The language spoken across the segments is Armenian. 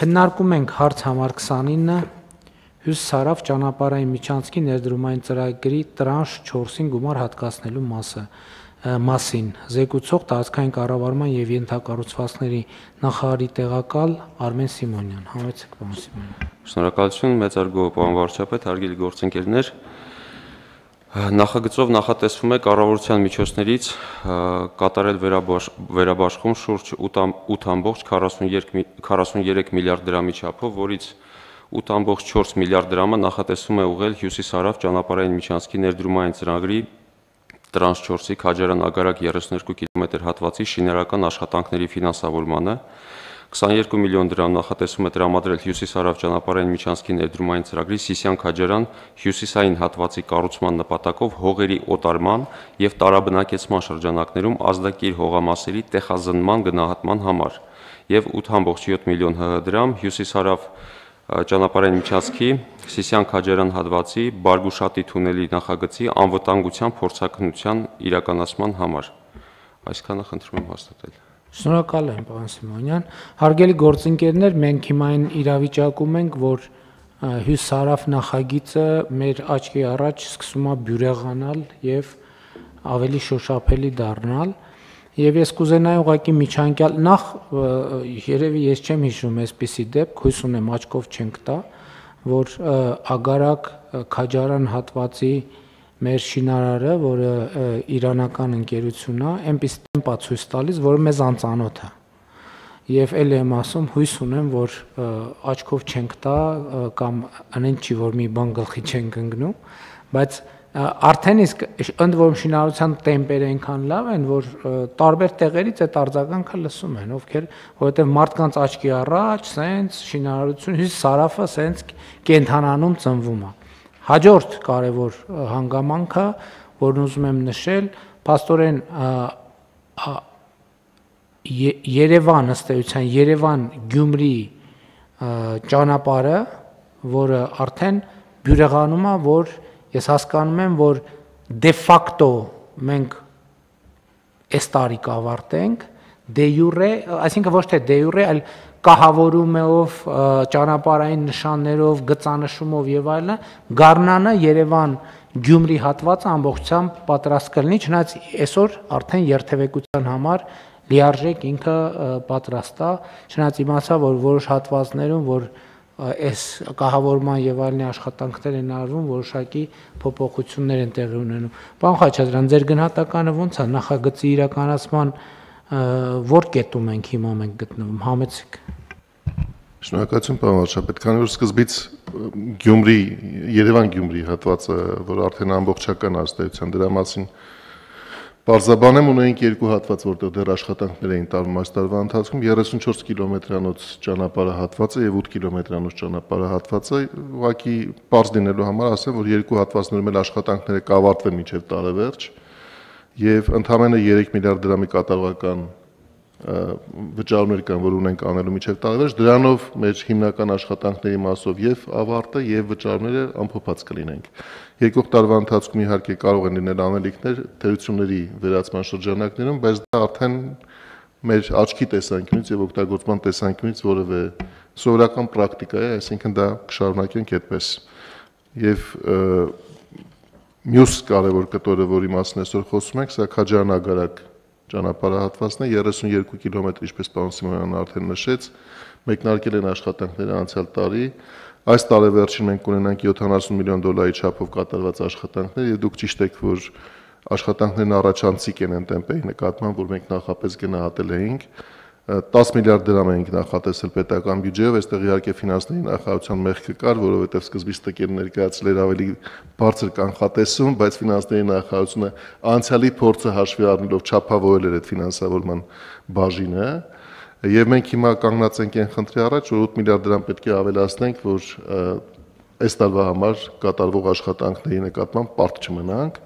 Քննարկում ենք հարց համար 29 Հյուս-Սարավ ճանապարհային միջանցքի ներդրումային ծրագրի տրանշ 4-ին գումար հատկացնելու մասին զեկուցող տարածքային կառավարման եւ ենթակառուցվածքների նախարարի տեղակալ Արմեն Սիմոնյան։ Համեցեք, պարոն Սիմոնյան։ Շնորհակալություն, մեծարգո պարոն վարչապետ, հարգելի գործընկերներ։ Նախագծով նախատեսվում է կառավարության միջոցներից կատարել վերաբաշխում շուրջ 8.43 միլիարդ դրամի չափով, որից 8.4 միլիարդ դրամը նախատեսվում է ուղղել Հյուսիս-Հարավ ճանապարհային միջանցքի ներդրումային ծրագրի տրանշ 4-ի Քաջարան-Ագարակ 32 կիլոմետր հատվածի շինարարական աշխատանքների ֆինանսավորմանը, 22 միլիոն դրամ նախատեսվում է տրամադրել Հյուսիս-Հարավ ճանապարհային միջանցքի ներդրումային ծրագրի Սիսիան-Քաջարան հյուսիսային հատվածի կառուցման նպատակով հողերի օտարման եւ տարաբնակեցման շրջանակներում ազդակիր հողամասերի տեղազնման գնահատման համար եւ 8.7 միլիոն դրամ Հյուսիս-Հարավ ճանապարհային միջանցքի Սիսիան-Քաջարան հատվածի Բարգուշատի թունելի նախագծի անվտանգության փորձաքննության իրականացման համար։ Այսքանը խնդրում եմ հաստատել։ Շնորհակալ եմ, պարոն Սիմոնյան։ Հարգելի գործընկերներ, մենք հիմա այն իրավիճակում ենք, որ Հյուս-Սարավ նախագիծը մեր աչքի առաջ սկսում է բյուրեղանալ եւ ավելի շոշափելի դառնալ։ Եվ ես կուզենայի ուղղակի միջանկյալ նախ երևի ես չեմ հիշում այսպիսի դեպք, հույս ունեմ աչքով չենք տա, որ Ագարակ Քաջարան հատվածի մեր շինարարը, որը իրանական ընկերություն է, այնպիսի տեմպ է ցույց տալիս, որը մեզ անծանոթ է։ Եվ էլ եմ ասում, հույս ունեմ, որ աչքով չենք տա կամ անեն չի, որ մի բան գլխի չենք ընկնում, բայց արդեն իսկ ընդ որում շինարարության տեմպերը այնքան լավ են, որ տարբեր տեղերից այդ արձագանքը լսում են, ովքեր, որովհետև մարդկանց աչքի առաջ սենց շինարարություն Հյուս-Սարավը սենց կենթանանում ծնվում է։ Հաջորդ կարևոր հանգամանքը, որն ուզում եմ նշել, փաստորեն Երևան ըստ էության Երևան-Գյումրի ճանապարհը, որը արդեն բյուրեղանում է, որ ես հասկանում եմ, որ դե ֆակտո մենք այս տարի կավարտենք, դե յուրե, այսինքն ոչ թե դե յուրե, այլ կահավորումով, ճանապարհային նշաններով, գծանշումով եւ այլն, Գառնանը Երևան-Գյումրի հատվածը ամբողջությամբ պատրաստ կլինի, չնայած այսօր արդեն երթևեկության համար լիարժեք ինքը պատրաստ է, չնայած իմացա, որ որոշ հատվածներում, որ այս կահավորման եւ այլնի աշխատանքներ են արվում, որոշակի փոփոխություններ են տեղի ունենում։ Պարոն Խաչատրյան, ձեր գնահատականը ո՞նց է նախագծի իրականացման որ կետում ենք հիմա մենք գտնվում, համեցեք։ Շնորհակալություն, պարոն վարչապետ, քանի որ սկզբից Գյումրի, Երևան-Գյումրի հատվածը, որ արդեն ամբողջական աստեյության դրա մասին Պարզաբանեմ ունենք երկու հատված, որտեղ դեռ աշխատանքներ էին տարվում այս տարվա ընթացքում 34 կիլոմետրանոց ճանապարհը հատվածը եւ 8 կիլոմետրանոց ճանապարհը հատվածը, ուղղակի պարզ լինելու համար ասեմ, որ երկու հատվածներում էլ աշխատանքները կավարտվեն մինչեւ տարեվերջ եւ ընդամենը 3 միլիարդ դրամի կատարողական վճարումներ կան, որ ունենք անելու մինչեւ տարեվերջ, դրանով մեր հիմնական աշխատանքների մասով եւ ավարտը եւ վճարումները ամփոփած կլինենք։ Եկող տարվա ընթացքում իհարկե կարող են լինել անելիքներ թերությունների վերացման շրջանակներում, բայց դա արդեն մեր աչքի տեսանկյունից եւ օգտագործման տեսանկյունից որևէ սովորական պրակտիկա է, այսինքն դա կշարունակենք այդպես։ Եվ մյուս կարևոր կտորը, որի մասին այսօր խոսում ենք, սա Քաջարան-Ագարակ ճանապարհահատվածն է 32 կիլոմետր, ինչպես պարոն Սիմոնյանն արդեն նշեց, մեկնարկել են աշխատանքները անցյալ տարի։ Այս տարեվերջին մենք ունենանք 70 միլիոն դոլարի չափով կատարված աշխատանքներ եւ դուք ճիշտ եք, որ աշխատանքներն առաջանցիկ են այն տեմպերի նկատմամբ, որ մենք նախապես գնահատել էինք 10 միլիարդ դրամ էինք նախատեսել պետական բյուջեով, այստեղ իհարկե ֆինանսների նախարարության մեղքը կար, որովհետեւ սկզբից տկեր ներկայացել էր ավելի բարձր կանխատեսում, բայց ֆինանսների նախարարությունը անցյալի փորձը հաշվի առնելով չափավորել էր այդ ֆինանսավորման բաժինը, եւ մենք հիմա կանգնած ենք այն խնդրի առաջ, որ 8 միլիարդ դրամ պետք է ավելացնենք, որ այս տարվա համար կատարվող աշխատանքների նկատմամբ պարտք չմնանք։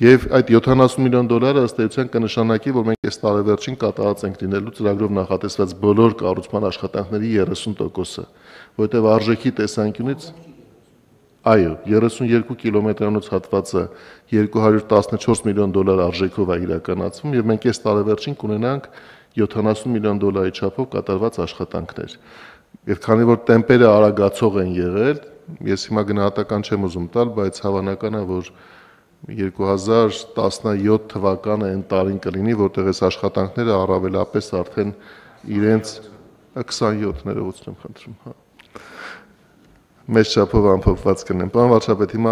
Եվ այդ 70 միլիոն դոլարը ըստ էության կնշանակի, որ մենք այս տարեվերջին կատարած ենք լինելու ծրագրով նախատեսված բոլոր կառուցման աշխատանքների 30%-ը, որտեղ արժեքի տեսանկյունից այո, 32 կիլոմետրանոց հատվածը 214 միլիոն դոլար արժեքով է իրականացվում եւ մենք այս տարեվերջին կունենանք 70 միլիոն դոլարի չափով կատարված աշխատանքներ։ Եվ քանի որ տեմպերը արագացող են եղել, ես հիմա գնահատական չեմ ուզում տալ, բայց հավանական է, որ 2017 թվականը այն տարին կլինի, որտեղ այս աշխատանքները առավելապես արդեն իրենց 27 ներողություն եմ խնդրում, հա։ Մեծ չափով ամփոփված կնեմ։ Պարոն վարչապետ, հիմա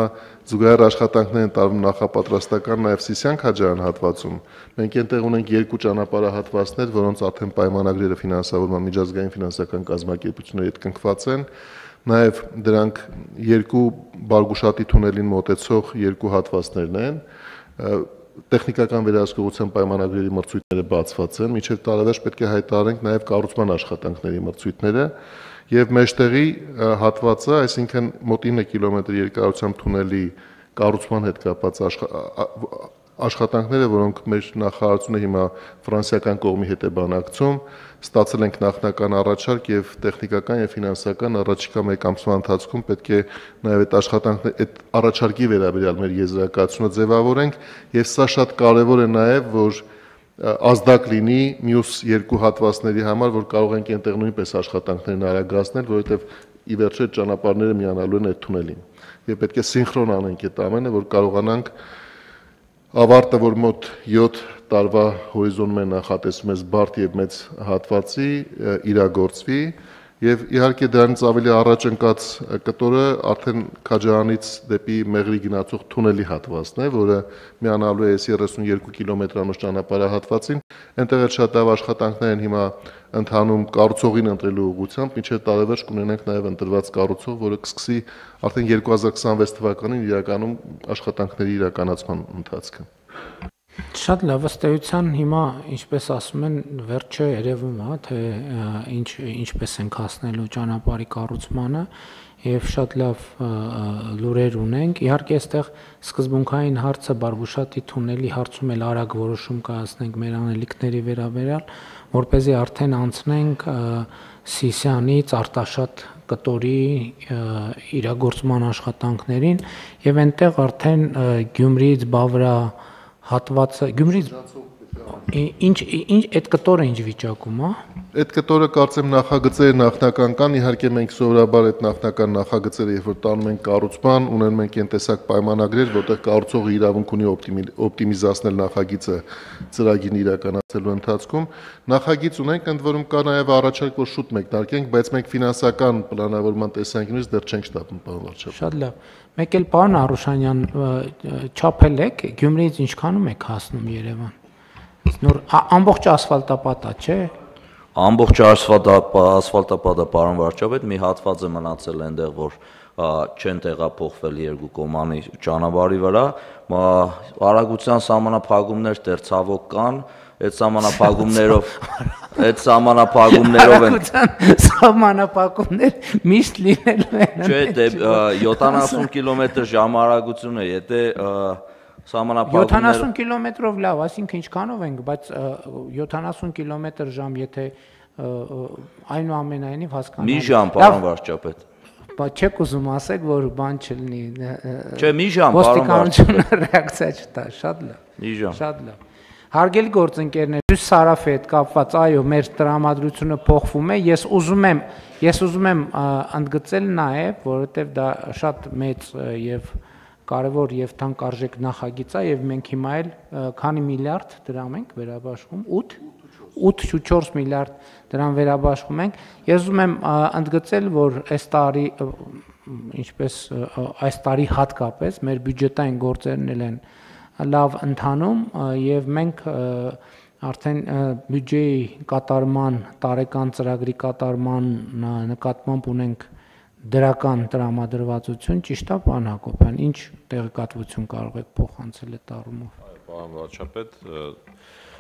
զուգահեռ աշխատանքներ են տարվում նախապատրաստական նաև Սիսիան քաջարան հատվածում։ Մենք այնտեղ ունենք 2 ճանապարհահատվածներ, որոնց արդեն պայմանագրերը ֆինանսավորման միջազգային ֆինանսական կազմակերպությունների հետ կնքված են։ Նաև դրանք 2 Բարգուշատի թունելին մոտեցող 2 հատվածներն են։ Տեխնիկական վերահսկողության պայմանագրերի մրցույթները բացված են, մինչև տարեվերջ պետք է հայտարարենք նաև կառուցման աշխատանքների մրցույթները եւ մեջտեղի հատվածը, այսինքն մոտ 9 կիլոմետր երկարությամբ թունելի կառուցման հետ կապված աշխատանքները, որոնք մեր նախարարությունը հիմա ֆրանսիական կողմի հետ է բանակցում, ստացել ենք նախնական առաջարկ եւ տեխնիկական եւ ֆինանսական առաջիկա 1 ամսվա ընթացքում պետք է նաեւ այդ աշխատանքները այդ առաջարկի վերաբերյալ մեր եզրակացությունը ձևավորենք եւ սա շատ կարեւոր է նաեւ, որ ազդակ լինի մյուս 2 հատվածների համար, որ կարող ենք այնտեղ նույնպես աշխատանքներն արագացնել, որովհետեւ ի վերջո այդ ճանապարհները միանալու են այդ թունելին։ Եվ պետք է սինխրոն անենք այդ ամենը, որ կարողանանք ավարտը, որ մոտ 7 տարվա հորիզոնում է նախատեսվում այս բարդ եւ մեծ հատվածի իրագործվի եւ իհարկե դրանից ավելի առաջ ընկած կտորը արդեն Քաջարանից դեպի Մեղրի գնացող թունելի հատվածն է, որը միանալու է 32 կիլոմետրանոց ճանապարհահատվածին։ Այնտեղ էլ շատ լավ աշխատանքներ են հիմա ընթանում կառուցողին ընտրելու ուղղությամբ, մինչև տարեվերջ կունենանք նաև ընտրված կառուցող, որը կսկսի արդեն 2026 թվականին իրականում աշխատանքների իրականացման ընթացքը։ Շատ լավ, ըստ էության հիմա, ինչպես ասում են, վերջը երևում է, թե ինչպես ենք հասնելու ճանապարհի կառուցմանը եւ շատ լավ լուրեր ունենք։ Իհարկե, այստեղ սկզբունքային հարցը Բարգուշատի թունելի հարցում էլ արագ որոշում կայացնենք մեր անելիքների վերաբերյալ, որպեսզի արդեն անցնենք Սիսիանից Արտաշատ կտորի իրագործման աշխատանքներին եւ այնտեղ արդեն Գյումրիից Բավրա հատվածը Գյումրիից ինչ այդ կտորը ինչ վիճակում է։ Այդ կտորը կարծեմ նախագծերը նախնական կան, իհարկե մենք սովորաբար այդ նախնական նախագծերը երբ որ տանում ենք կառուցման, ունենում ենք այն տեսակ պայմանագրեր, որտեղ կառուցողը իրավունք ունի օպտիմիզացնել նախագիծը ծրագիրն իրականացնելու ընթացքում։ Նախագիծ ունենք, ընդ որում կա նաև առաջարկ, որ շուտ մեկնարկենք, բայց մենք ֆինանսական պլանավորման տեսանկյունից դեռ չենք շտապում, պարոն վարչապետ։ Շատ լավ։ Մեկ էլ պարոն Արուշանյան, չափել եք Գյումրիից ինչքանում եք հասնում Երևան։ Նոր ամբողջ ասֆալտապատա, չէ։ Ամբողջ ասֆալտապատը, պարոն վարչապետ, մի հատված է մնացել այնտեղ, որ չեն տեղափոխվել 2 կողմանի ճանապարհի վրա, արագության սահմանափակումներ դեռ ցավոք կան, այդ սահմանափակումներով են սահմանափակումներ միշտ լինելու են։ Չէ, 70 կմ/ժ արագություն է, եթե 70 կիլոմետրով լավ, այսինքն ինչքանով ենք, բայց 70 կմ/ժ եթե այնուամենայնիվ հասկանալի։ Մի ժամ, պարոն վարչապետ։ Բայց չեք ուզում ասեք, որ բան չլինի։ Չէ, մի ժամ, պարոն վարչապետ։ Ռեակցիա չտա, շատ լավ։ Մի ժամ։ Շատ լավ։ Հարգելի գործընկերներ, Հյուս Սարաֆի հետ կապված, այո, մեր տրամադրությունը փոխվում է։ Ես ուզում եմ ընդգծել նաև, որովհետև դա շատ մեծ եւ կարևոր եւ թանկարժեք նախագիծ է եւ մենք հիմա էլ քանի միլիարդ դրամ ենք վերաբաշխում 8.4 միլիարդ դրամ վերաբաշխում ենք։ Ես ուզում եմ ընդգծել, որ այս տարի հատկապես մեր բյուջետային գործերն են լավ ընթանում եւ մենք արդեն բյուջեի կատարման տարեկան ծրագրի կատարման նկատմամբ ունենք դրական տրամադրվածություն, ճիշտ է, պարոն Հակոբյան, ինչ տեղեկատվություն կարող եք փոխանցել այդ առումով։ Այո, պարոն վարչապետ,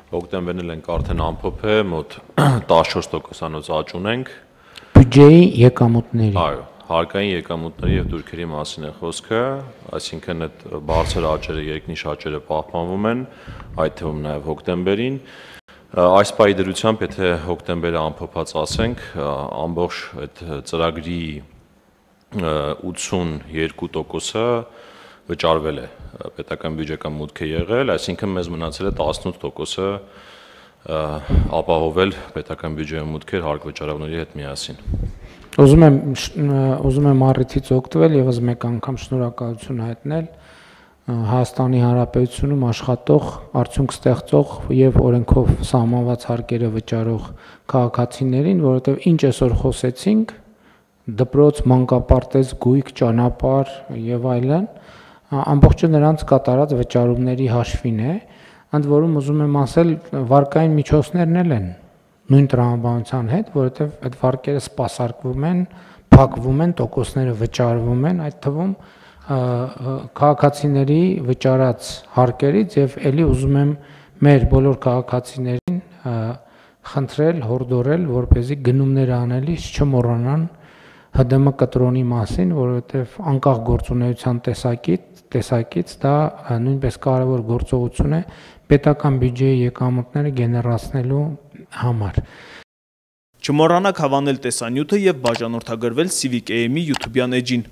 հոկտեմբերն էլ ենք արդեն ամփոփել, մոտ 14%-անոց աճ ունենք։ Բյուջեի եկամուտների։ Այո, հարկային եկամուտների եւ դուրքերի մասին է խոսքը, այսինքն այդ բարձր աճերը, երկնիշ աճերը պահպանվում են, այդ թվում նաեւ հոկտեմբերին։ Այս պահի դրությամբ, եթե հոկտեմբերը ամփոփած ասենք, ամբողջ այդ ծրագրի 82%-ը վճարվել է, պետական բյուջեկան մուտք է եղել, այսինքն մեզ մնացել է 18%-ը ապահովել պետական բյուջեի մուտքեր հարկվճարավորների հետ միասին։ Ուզում եմ առիթից օգտվել եւս մեկ անգամ շնորհակալություն հայտնել Հայաստանի Հանրապետությունում աշխատող, արդյունք ստեղծող եւ օրենքով սահմանված հարկերը վճարող քաղաքացիներին, որովհետեւ ինչ այսօր խոսեցինք, դպրոց, մանկապարտեզ, գույք, ճանապարհ եւ այլն, ամբողջը նրանց կատարած վճարումների հաշվին է, ընդ որում ուզում եմ ասել, վարկային միջոցներն էլ են նույն տրամաբանության հետ, որովհետեւ այդ վարկերը սպասարկվում են, փակվում են, տոկոսները վճարվում են, այդ թվում քաղաքացիների վճարած հարկերից եւ ելի ուզում եմ մեր բոլոր քաղաքացիներին խնդրել, հորդորել, որպեսզի գնումներ անելիս չմոռանան ՀԴՄ կտրոնի մասին, որովհետեւ անկախ գործունեության տեսակից դա նույնպես կարևոր գործողություն է պետական բյուջեի եկամուտները գեներացնելու համար։ Չմոռանաք հավանել տեսանյութը եւ բաժանորդագրվել Civic AM-ի YouTube-յան էջին։